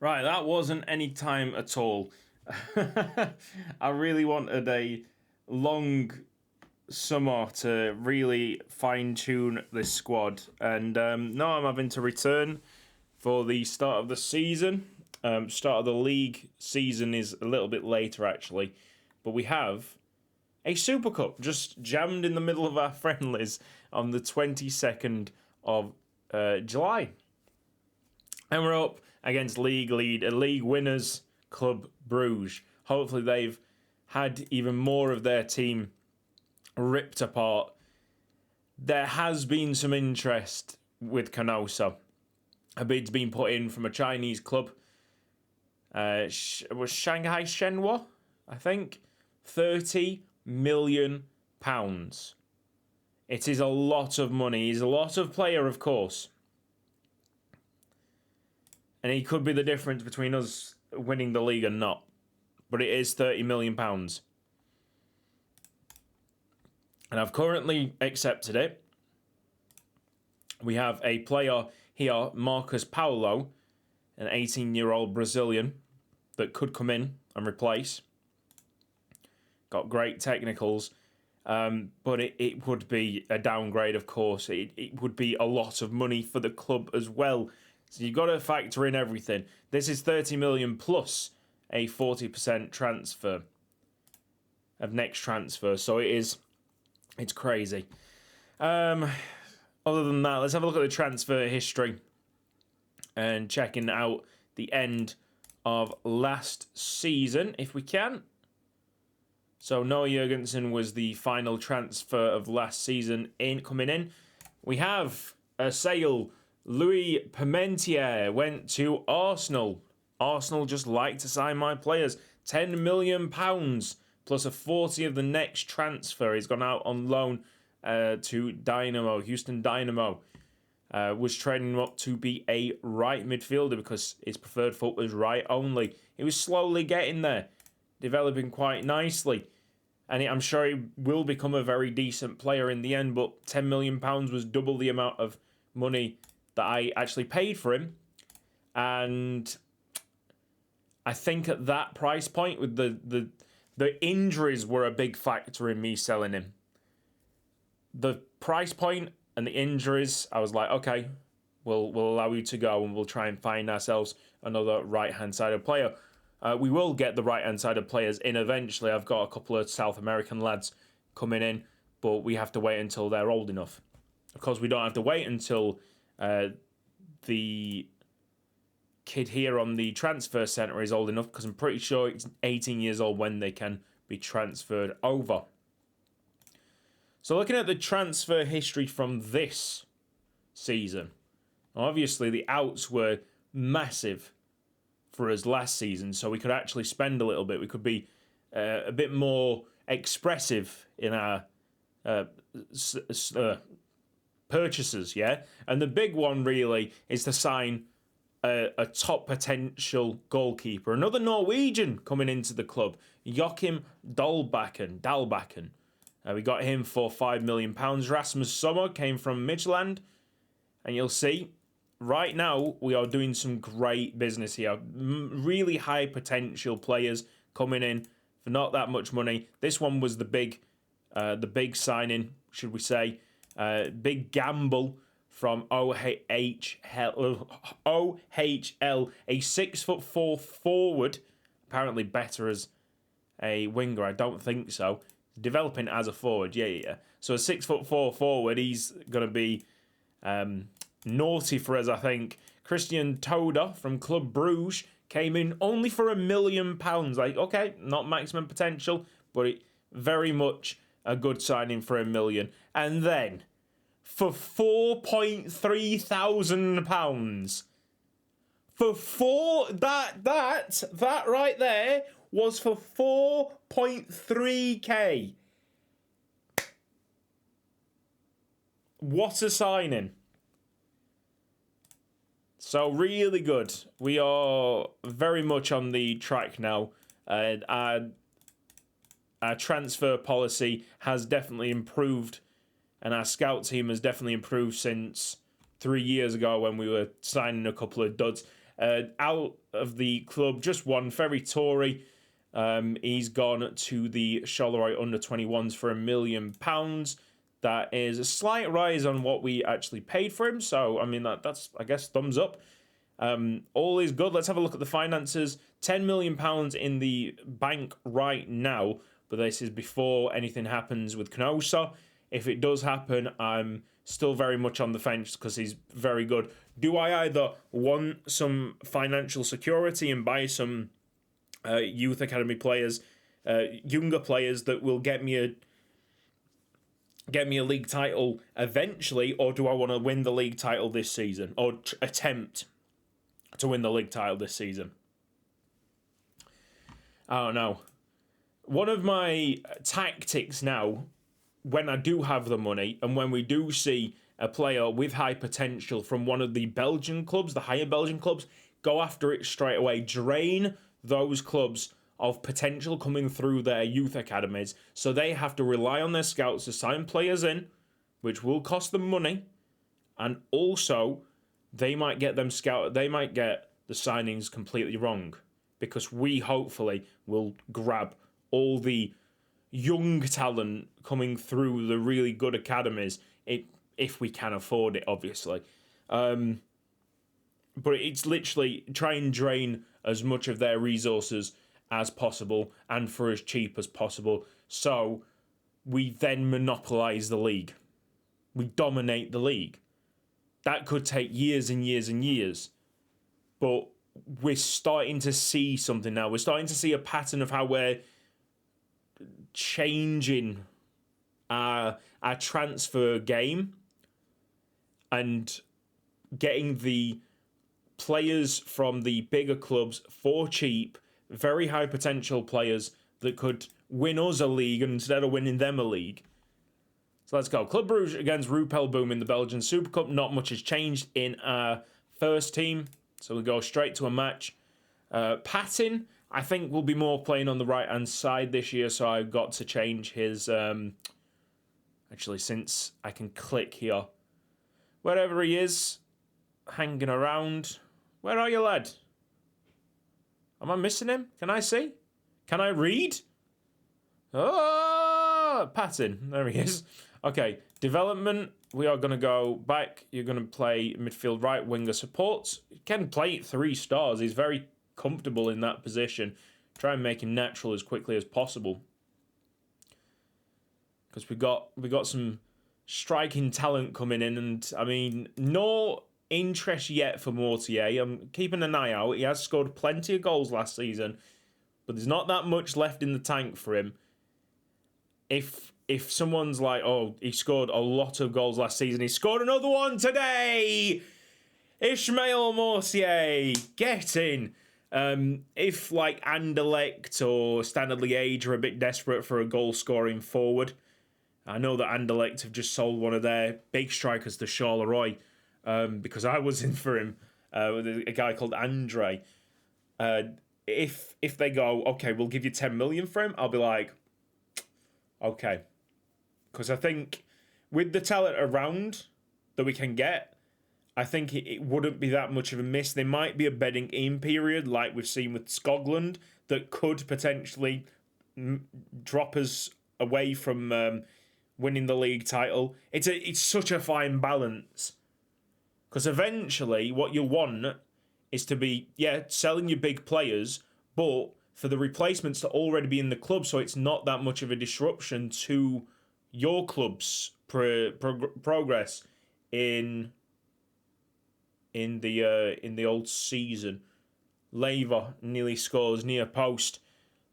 Right, that wasn't any time at all. I really wanted a long summer to really fine tune this squad, and now I'm having to return for the start of the season. Start of the league season is a little bit later actually, but we have a Super Cup just jammed in the middle of our friendlies on the 22nd of July. And we're up against league winners, Club Bruges. Hopefully they've had even more of their team ripped apart. There has been some interest with Canosa. A bid's been put in from a Chinese club. Was Shanghai Shenhua, I think. £30 million. It is a lot of money. He's a lot of player, of course. And he could be the difference between us winning the league and not. But it is £30 million. And I've currently accepted it. We have a player here, Marcus Paulo, an 18-year-old Brazilian that could come in and replace. Got great technicals. But it would be a downgrade, of course. It would be a lot of money for the club as well. So you've got to factor in everything. This is 30 million plus a 40% transfer of next transfer. So it's crazy. Other than that, let's have a look at the transfer history and checking out the end of last season, if we can. So Noah Jurgensen was the final transfer of last season coming in. We have a sale. Louis Parmentier went to Arsenal. Arsenal just like to sign my players. £10 million plus a 40 of the next transfer. He's gone out on loan to Houston Dynamo. Was training him up to be a right midfielder because his preferred foot was right only. He was slowly getting there, developing quite nicely. And I'm sure he will become a very decent player in the end, but £10 million was double the amount of money that I actually paid for him. And I think at that price point, with the injuries were a big factor in me selling him. The price point and the injuries, I was like, okay, we'll allow you to go and we'll try and find ourselves another right-hand sided player. We will get the right-hand sided players in eventually. I've got a couple of South American lads coming in, but we have to wait until they're old enough. Of course, we don't have to wait until the kid here on the transfer centre is old enough, because I'm pretty sure it's 18 years old when they can be transferred over. So looking at the transfer history from this season, obviously the outs were massive for us last season, so we could actually spend a little bit. We could be a bit more expressive in our purchases, yeah? And the big one really is to sign a top potential goalkeeper. Another Norwegian coming into the club, Joachim Dalbakken. We got him for £5 million. Rasmus Sommer came from Midtjylland. And you'll see, right now, we are doing some great business here. Really high potential players coming in for not that much money. This one was the big signing, should we say. Big gamble from OHL, a 6'4" forward, apparently better as a winger. I don't think so. Developing as a forward, yeah. So a 6'4" forward, he's gonna be naughty for us, I think. Christian Toda from Club Bruges came in only for £1 million. Like, okay, not maximum potential, but very much a good signing for £1 million. And then for £4.3 thousand, that right there was for 4.3k. What a signing. So really good. We are very much on the track now. Our transfer policy has definitely improved, and our scout team has definitely improved since 3 years ago when we were signing a couple of duds. Out of the club, just one, Ferry Tory. He's gone to the Charleroi under-21s for £1 million. That is a slight rise on what we actually paid for him. So, I mean, that's, I guess, thumbs up. All is good. Let's have a look at the finances. £10 million in the bank right now. But this is before anything happens with Canosa. If it does happen, I'm still very much on the fence because he's very good. Do I either want some financial security and buy some youth academy players, younger players that will get me a league title eventually, or do I want to win the league title this season, or attempt to win the league title this season? I don't know. One of my tactics now, when I do have the money and when we do see a player with high potential from one of the Belgian clubs, the higher Belgian clubs, go after it straight away. Drain those clubs of potential coming through their youth academies, so they have to rely on their scouts to sign players in, which will cost them money, and also they might get the signings completely wrong, because we hopefully will grab all the young talent coming through the really good academies, if we can afford it, obviously. But it's literally try and drain as much of their resources as possible and for as cheap as possible, so we then monopolise the league. We dominate the league. That could take years and years and years, but we're starting to see something now. We're starting to see a pattern of how we're changing our transfer game and getting the players from the bigger clubs for cheap, very high potential players that could win us a league instead of winning them a league. So let's go. Club Brugge against Rupel Boom in the Belgian Super Cup. Not much has changed in our first team, so we go straight to a match. Patton, I think, will be more playing on the right-hand side this year, so I got to change his... actually, since I can click here. Wherever he is, hanging around. Where are you, lad? Am I missing him? Can I see? Can I read? Oh, Patton. There he is. Okay, development. We are going to go back. You're going to play midfield right winger supports. He can play 3 stars. He's very comfortable in that position. Try and make him natural as quickly as possible. Because we got some striking talent coming in, and I mean, no interest yet for Mortier. I'm keeping an eye out. He has scored plenty of goals last season, but there's not that much left in the tank for him. If someone's like, oh, he scored a lot of goals last season, he scored another one today. Ismail Mortier, get in. If like Anderlecht or Standard Liège are a bit desperate for a goal-scoring forward, I know that Anderlecht have just sold one of their big strikers to Charleroi, because I was in for him, with a guy called Andre. If they go, okay, we'll give you 10 million for him, I'll be like, okay. Because I think with the talent around that we can get, I think it wouldn't be that much of a miss. There might be a bedding in period like we've seen with Scotland that could potentially drop us away from winning the league title. It's such a fine balance. Because eventually what you want is to be, selling your big players, but for the replacements to already be in the club, so it's not that much of a disruption to your club's progress in the old season. Lever nearly scores near post,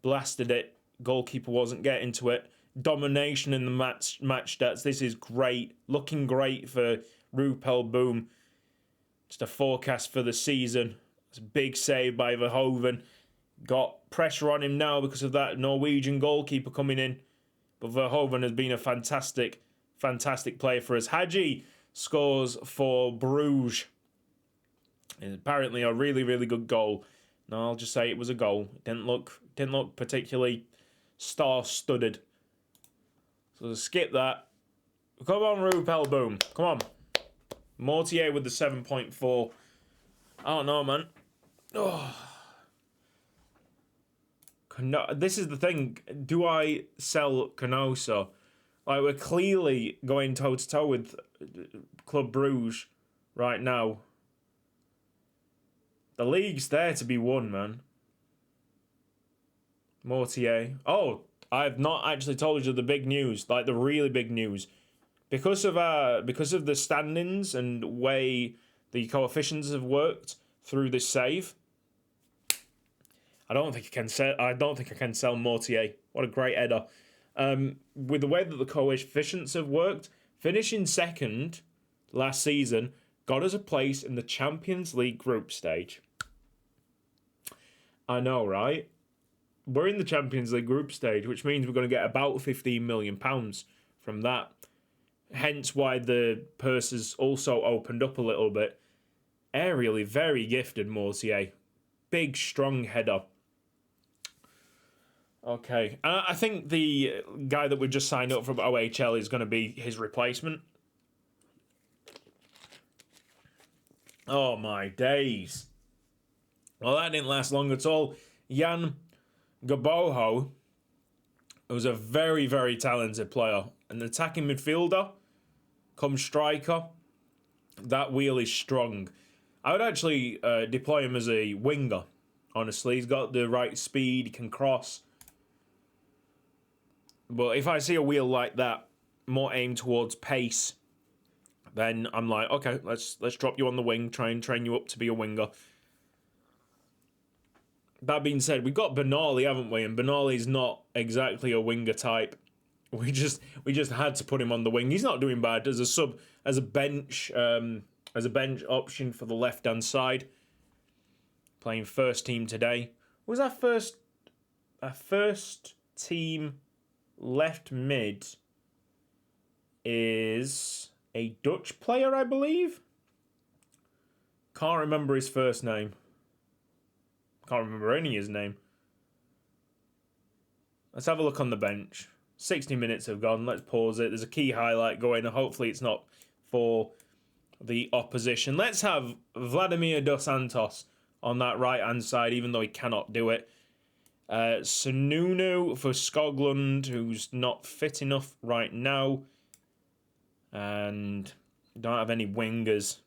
blasted it. Goalkeeper wasn't getting to it. Domination in the match stats. This is great, looking great for Rupel Boom. Just a forecast for the season. It's a big save by Verhoeven. Got pressure on him now because of that Norwegian goalkeeper coming in. But Verhoeven has been a fantastic player for us. Hadji scores for Bruges. It's apparently a really, really good goal. No, I'll just say it was a goal. It didn't look particularly star-studded. So skip that. Come on, Rupel Boom. Come on. Mortier with the 7.4. I don't know, man. Oh. This is the thing. Do I sell Canosa? Like, we're clearly going toe-to-toe with Club Bruges right now. The league's there to be won, man. Mortier. Oh, I've not actually told you the big news, like the really big news. Because of the standings and way the coefficients have worked through this save, I don't think I can sell Mortier. What a great header. With the way that the coefficients have worked, finishing second last season got us a place in the Champions League group stage. I know, right? We're in the Champions League group stage, which means we're going to get about £15 million from that. Hence why the purse has also opened up a little bit. Aerially very gifted, Mortier. Big, strong header. Okay. I think the guy that we just signed up from OHL is going to be his replacement. Oh, my days. Well, that didn't last long at all. Jan Gaboho was a very, very talented player. An attacking midfielder, come striker. That wheel is strong. I would actually deploy him as a winger, honestly. He's got the right speed, he can cross. But if I see a wheel like that, more aimed towards pace, then I'm like, okay, let's drop you on the wing, try and train you up to be a winger. That being said, we got Benali, haven't we? And Benali's not exactly a winger type. We just had to put him on the wing. He's not doing bad as a sub, as a bench option for the left hand side. Playing first team today. Was our first team left mid is a Dutch player, I believe. Can't remember his first name. Can't remember any of his name. Let's have a look on the bench. 60 minutes have gone. Let's pause it. There's a key highlight going. Hopefully it's not for the opposition. Let's have Vladimir Dos Santos on that right-hand side, even though he cannot do it. Sununu for Skoglund, who's not fit enough right now. And don't have any wingers.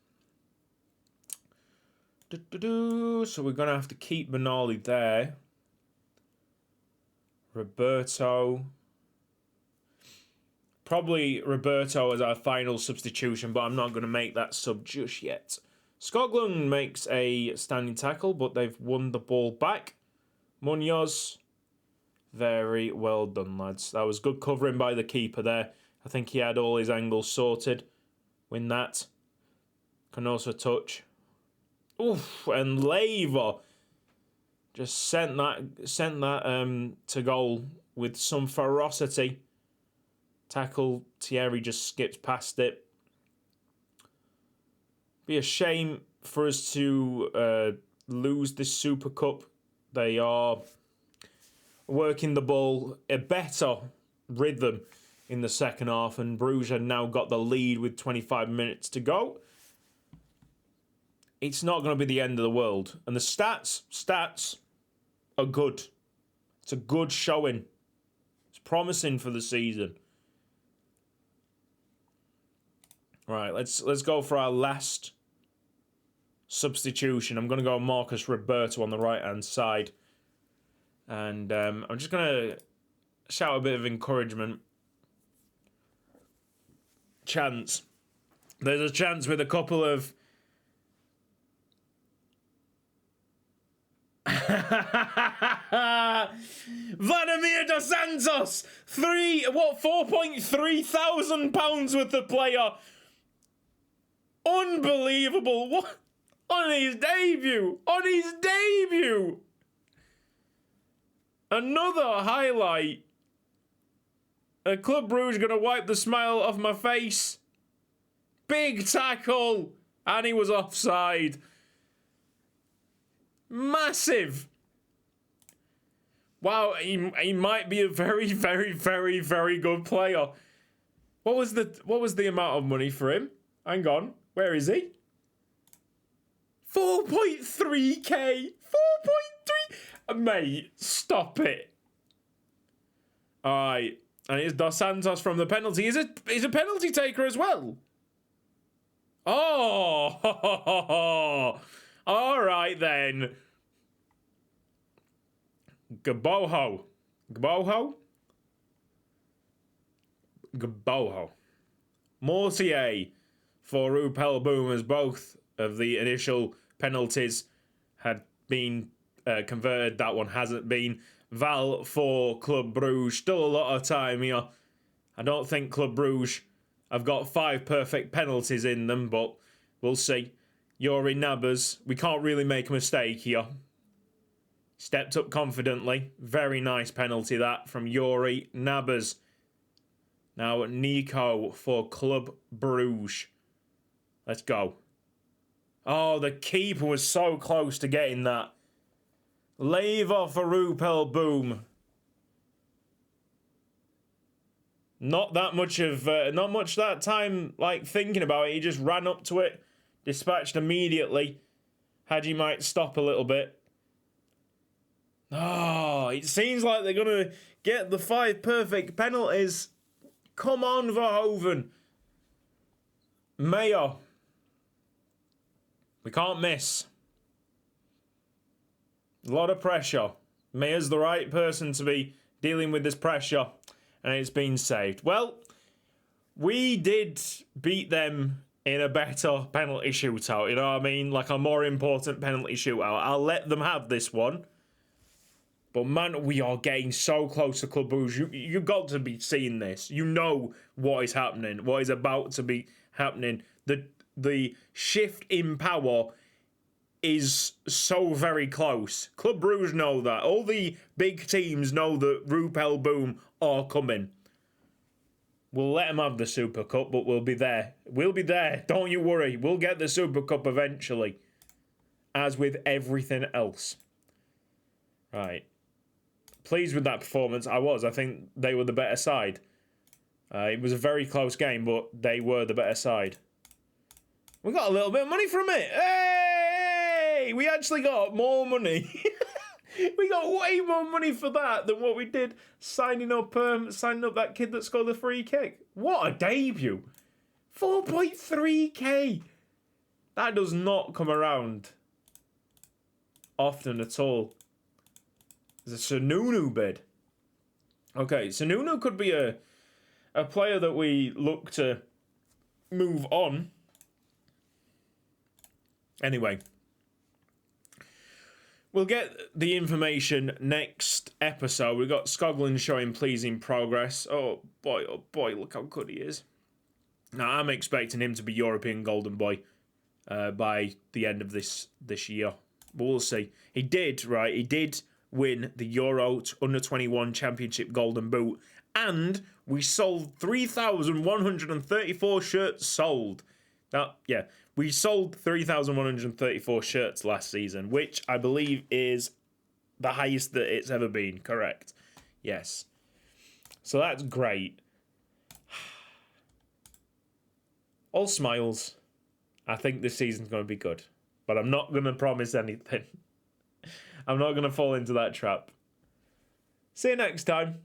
So we're going to have to keep Benali there. Roberto. Probably Roberto as our final substitution, but I'm not going to make that sub just yet. Skoglund makes a standing tackle, but they've won the ball back. Munoz. Very well done, lads. That was good covering by the keeper there. I think he had all his angles sorted. Win that. Can also touch. Oof, and Lever just sent that to goal with some ferocity. Tackle, Thierry just skips past it. Be a shame for us to lose this Super Cup. They are working the ball a better rhythm in the second half, and Bruges have now got the lead with 25 minutes to go. It's not going to be the end of the world. And the stats are good. It's a good showing. It's promising for the season. Right, let's go for our last substitution. I'm going to go Marcus Roberto on the right-hand side. And I'm just going to shout a bit of encouragement. Chance. There's a chance with a couple of... Vladimir Dos Santos! £4.3 thousand worth of player. Unbelievable. What? On his debut. Another highlight. Club Brugge going to wipe the smile off my face. Big tackle. And he was offside. Massive. Wow, he might be a very, very, very, very good player. What was the amount of money for him? Hang on. Where is he? 4.3k. Mate, stop it. Alright. And it's Dos Santos from the penalty. He's a penalty taker as well. Oh. Alright then. Gaboho. Mortier for Rupel Boom, as both of the initial penalties had been converted. That one hasn't been. Val for Club Bruges. Still a lot of time here. I don't think Club Bruges have got 5 perfect penalties in them, but we'll see. Yuri Nabas. We can't really make a mistake here. Stepped up confidently. Very nice penalty that from Yuri Nabas. Now Nico for Club Bruges. Let's go. Oh, the keeper was so close to getting that. Lever for Rupel Boom. Not much that time like thinking about it. He just ran up to it, dispatched immediately. Hadji might stop a little bit. Oh, it seems like they're gonna get the 5 perfect penalties. Come on, Verhoeven. Mayo. We can't miss. A lot of pressure. Mayor's the right person to be dealing with this pressure. And it's been saved. Well, we did beat them in a better penalty shootout. You know what I mean? Like a more important penalty shootout. I'll let them have this one. But man, we are getting so close to Club Bruges. You've got to be seeing this. You know what is happening. What is about to be happening. The shift in power is so very close. Club Bruges know that. All the big teams know that Rupel Boom are coming. We'll let them have the Super Cup, but we'll be there. We'll be there. Don't you worry. We'll get the Super Cup eventually. As with everything else. Right. Pleased with that performance. I think they were the better side. It was a very close game, but they were the better side. We got a little bit of money from it. Hey! We actually got more money. We got way more money for that than what we did signing up that kid that scored the free kick. What a debut. 4.3k. That does not come around often at all. There's a Sununu bid. Okay, Sununu could be a player that we look to move on. Anyway. We'll get the information next episode. We've got Skoglund showing pleasing progress. Oh boy, look how good he is. Now, I'm expecting him to be European Golden Boy by the end of this year. But we'll see. He did win the Euro Under-21 Championship Golden Boot. And we sold 3,134 shirts sold. Now, yeah, we sold 3,134 shirts last season, which I believe is the highest that it's ever been, correct? Yes. So that's great. All smiles. I think this season's going to be good. But I'm not going to promise anything. I'm not going to fall into that trap. See you next time.